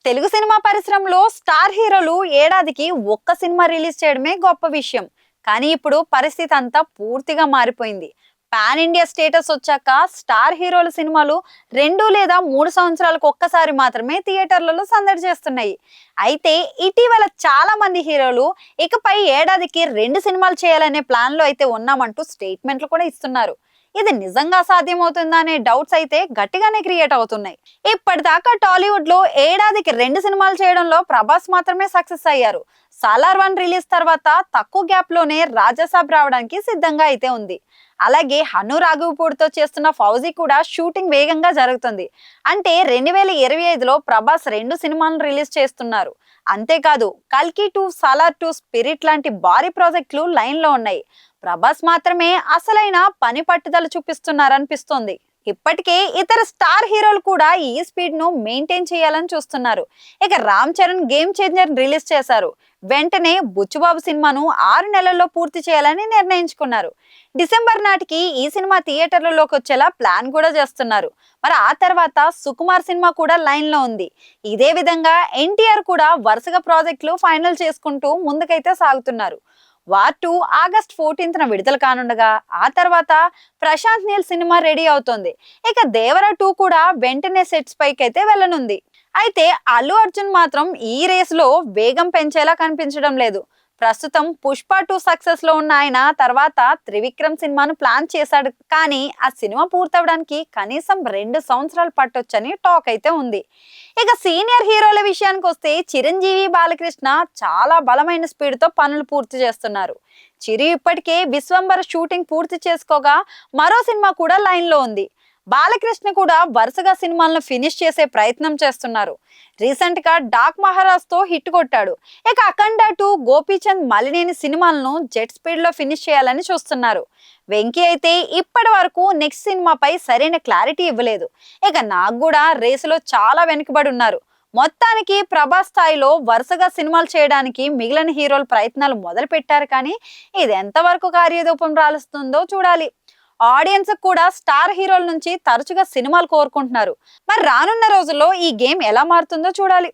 Telugu cinema పరిశ్రమలో star హీరోలు ఏడాదికి ఒక్క సినిమా రిలీజ్ చేయడమే గొప్ప విషయం. కానీ ఇప్పుడు పరిస్థితి అంతా పూర్తిగా మారిపోయింది. పాన్ ఇండియా స్టేటస్ వచ్చాక స్టార్ హీరోల సినిమాలు 2 లేదా 3 సంవత్సరాలకు ఒక్కసారి మాత్రమే థియేటర్లలో సందడి చేస్తున్నాయి. అయితే ఇటీవల చాలా మంది హీరోలు ఇకపై ఏడాదికి 2 సినిమాలు చేయాలనే ప్లాన్ లో అయితే ఉన్నామంటూ స్టేట్మెంట్లు కూడా ఇస్తున్నారు. ఇది నిజంగా సాధ్యమవుతుందా అనే డౌట్స్ అయితే గట్టిగానే క్రియేట్ అవుతున్నాయి. ఇప్పటిదాకా టాలీవుడ్ లో ఏడాదికి 2 సినిమాలు చేయడంలో ప్రభాస్ మాత్రమే సక్సెస్ అయ్యారు. సాలార్ 1 రిలీజ్ తర్వాత తక్కువ గ్యాప్ లోనే రాజాసాబ్ రావడానికి సిద్ధంగా అయితే ఉంది. అలాగే హను రాఘవపూడితో చేస్తున్న ఫౌజీ కూడా షూటింగ్ వేగంగా జరుగుతుంది. అంటే 2025లో ప్రభాస్ 2 సినిమాలను రిలీజ్ చేస్తున్నారు. అంతేకాదు కల్కి 2, సాలార్ 2, స్పిరిట్ లాంటి భారీ ప్రాజెక్టులు లైన్ లో ఉన్నాయి. ప్రభాస్ మాత్రమే అసలైన పని పట్టుదల చూపిస్తున్నారనిపిస్తోంది. ఇప్పటికే ఇతర స్టార్ హీరోలు కూడా ఈ స్పీడ్ ను మెయింటైన్ చేయాలని చూస్తున్నారు. ఇక Ram Charan game changer release చేశారు. వెంటనే బుచ్చుబాబు సినిమాను 6 నెలల్లో పూర్తి చేయాలని నిర్ణయించుకున్నారు. డిసెంబర్ నాటికి ఈ సినిమా థియేటర్లలోకి వచ్చేలా ప్లాన్ కూడా చేస్తున్నారు. మరి ఆ తర్వాత సుకుమార్ సినిమా కూడా లైన్ లో ఉంది. ఇదే విధంగా ఎన్టీఆర్ కూడా వరుసగా ప్రాజెక్టులు ఫైనల్ చేసుకుంటూ ముందుకైతే సాగుతున్నారు. వార్ 2 ఆగస్ట్ 14న విడుదల కానుండగా ఆ తర్వాత ప్రశాంత్ నీల్ సినిమా రెడీ అవుతోంది. ఇక దేవర 2 కూడా వెంటనే సెట్స్ పైకి అయితే వెళ్ళనుంది. అయితే అల్లు అర్జున్ మాత్రం ఈ రేసులో వేగం పెంచేలా కనిపించడం లేదు. ప్రస్తుతం పుష్ప 2 సక్సెస్ లో ఉన్న ఆయన తర్వాత త్రివిక్రమ్ సినిమాను ప్లాన్ చేశాడు. కానీ ఆ సినిమా పూర్తవడానికి కనీసం 2 సంవత్సరాలు పట్టొచ్చని టాక్ అయితే ఉంది. ఇక సీనియర్ హీరోల విషయానికి వస్తే చిరంజీవి, బాలకృష్ణ చాలా బలమైన స్పీడ్ తో పనులు పూర్తి చేస్తున్నారు. చిరు ఇప్పటికే విశ్వంబర షూటింగ్ పూర్తి చేసుకోగా మరో సినిమా కూడా లైన్ లో ఉంది. బాలకృష్ణ కూడా వరుసగా సినిమాలను ఫినిష్ చేసే ప్రయత్నం చేస్తున్నారు. రీసెంట్ గా డాక్ మహారాజ్ తో హిట్ కొట్టాడు. ఇక అఖండ 2, గోపీచంద్, మలినేని సినిమాలను జెట్ స్పీడ్ లో ఫినిష్ చేయాలని చూస్తున్నారు. వెంకీ అయితే ఇప్పటి వరకు నెక్స్ట్ సినిమాపై సరైన క్లారిటీ ఇవ్వలేదు. ఇక నాకు కూడా రేసులో చాలా వెనుకబడి ఉన్నారు. మొత్తానికి ప్రభాస్ స్థాయిలో వరుసగా సినిమాలు చేయడానికి మిగిలిన హీరోలు ప్రయత్నాలు మొదలు పెట్టారు. కానీ ఇది ఎంతవరకు కార్యరూపం రాలుస్తుందో చూడాలి. ఆడియన్స్ కూడా స్టార్ హీరోల నుంచి తరచుగా సినిమాలు కోరుకుంటున్నారు. మరి రానున్న రోజుల్లో ఈ గేమ్ ఎలా మారుతుందో చూడాలి.